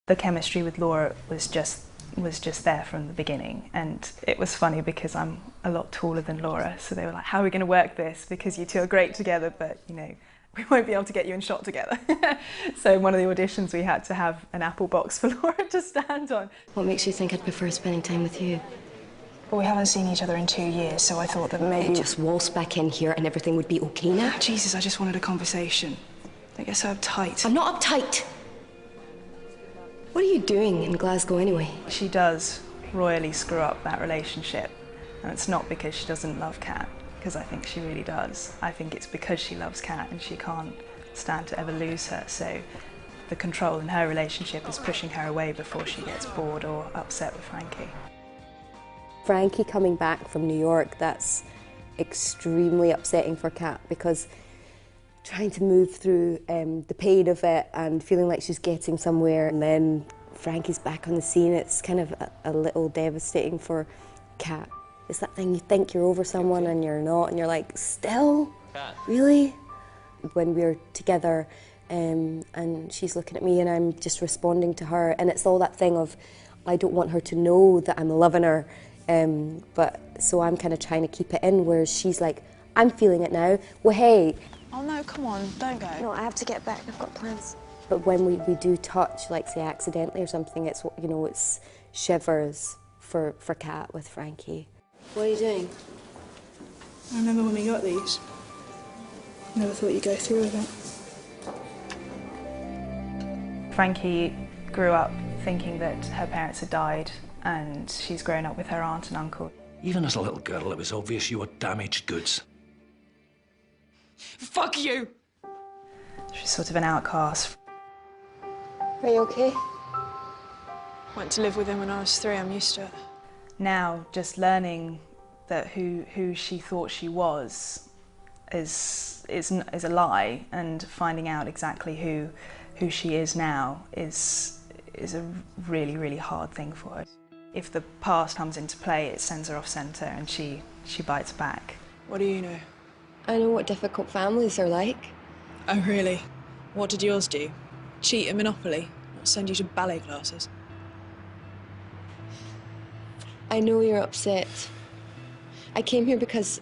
The chemistry with Laura was just there from the beginning, and it was funny because I'm a lot taller than Laura, so they were like, how are we going to work this, because you two are great together, but you know, we won't be able to get you in shot together. So in one of the auditions we had to have an apple box for Laura to stand on. What makes you think I'd prefer spending time with you? Well, we haven't seen each other in 2 years, so I thought that maybe... Just waltz back in here and everything would be okay now? Jesus, I just wanted a conversation. Don't get so uptight. I'm not uptight. What are you doing in Glasgow anyway? She does royally screw up that relationship, and it's not because she doesn't love Kat, because I think she really does. I think it's because she loves Kat and she can't stand to ever lose her, so the control in her relationship is pushing her away before she gets bored or upset with Frankie. Frankie coming back from New York, that's extremely upsetting for Kat, because trying to move through the pain of it and feeling like she's getting somewhere, and then Frankie's back on the scene, it's kind of a little devastating for Kat. It's that thing, you think you're over someone and you're not, and you're like, still? Really? When we're together and she's looking at me and I'm just responding to her, and it's all that thing of, I don't want her to know that I'm loving her, but so I'm kind of trying to keep it in, whereas she's like, I'm feeling it now. Well, hey. Oh no, come on, don't go. No, I have to get back, I've got plans. But when we do touch, like say accidentally or something, it's, you know, it's shivers for Kat with Frankie. What are you doing? I remember when we got these. Never thought you'd go through with it. Frankie grew up thinking that her parents had died, and she's grown up with her aunt and uncle. Even as a little girl, it was obvious you were damaged goods. Fuck you! She's sort of an outcast. Are you okay? Went to live with him when I was 3, I'm used to it. Now, just learning that who she thought she was is a lie, and finding out exactly who she is now is a really, really hard thing for her. If the past comes into play, it sends her off centre and she bites back. What do you know? I know what difficult families are like. Oh really? What did yours do? Cheat at Monopoly? Not send you to ballet classes? I know you're upset. I came here because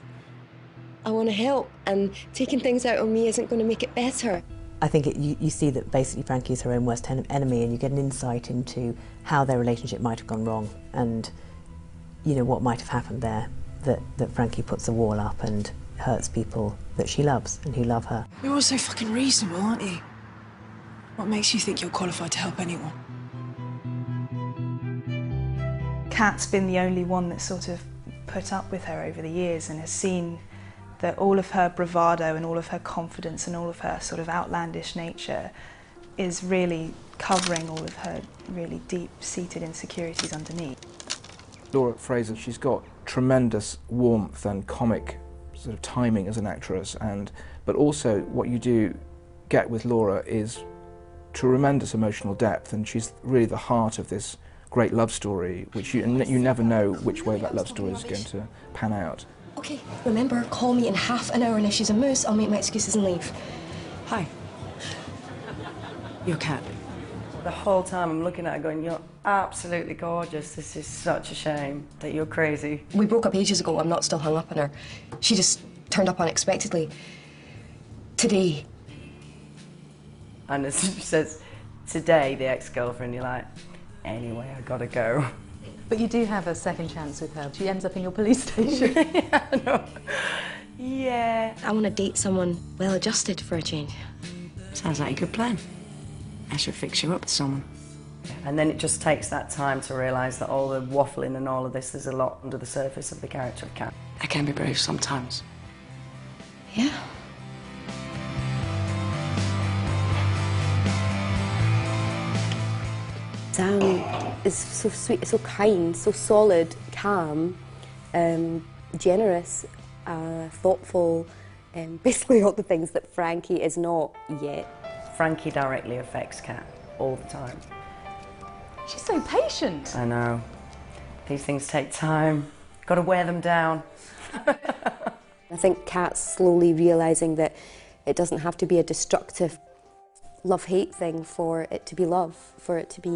I want to help, and taking things out on me isn't going to make it better. I think you see that basically Frankie is her own worst enemy, and you get an insight into how their relationship might have gone wrong, and you know what might have happened there, that Frankie puts a wall up and hurts people that she loves and who love her. You're all so fucking reasonable, aren't you? What makes you think you're qualified to help anyone? Kat's been the only one that's sort of put up with her over the years and has seen that all of her bravado and all of her confidence and all of her sort of outlandish nature is really covering all of her really deep-seated insecurities underneath. Laura Fraser, she's got tremendous warmth and comic sort of timing as an actress, but also what you do get with Laura is tremendous emotional depth, and she's really the heart of this great love story, which you never know which way that love story is going to pan out. Okay, remember, call me in half an hour, and if she's a moose, I'll make my excuses and leave. Hi. You're Kat. The whole time I'm looking at her going, you're absolutely gorgeous. This is such a shame that you're crazy. We broke up ages ago. I'm not still hung up on her. She just turned up unexpectedly. Today. And as she says, today, the ex-girlfriend, you're like, anyway, I gotta go. But you do have a second chance with her. She ends up in your police station. Yeah, I know. Yeah. I want to date someone well-adjusted for a change. Sounds like a good plan. I should fix you up with someone. And then it just takes that time to realise that all the waffling and all of this, there's a lot under the surface of the character of Kat. I can be brave sometimes. Yeah. Sam is so sweet, so kind, so solid, calm, generous, thoughtful, basically all the things that Frankie is not yet. Frankie directly affects Kat all the time. She's so patient. I know. These things take time. Got to wear them down. I think Kat's slowly realising that it doesn't have to be a destructive love-hate thing for it to be love, for it to be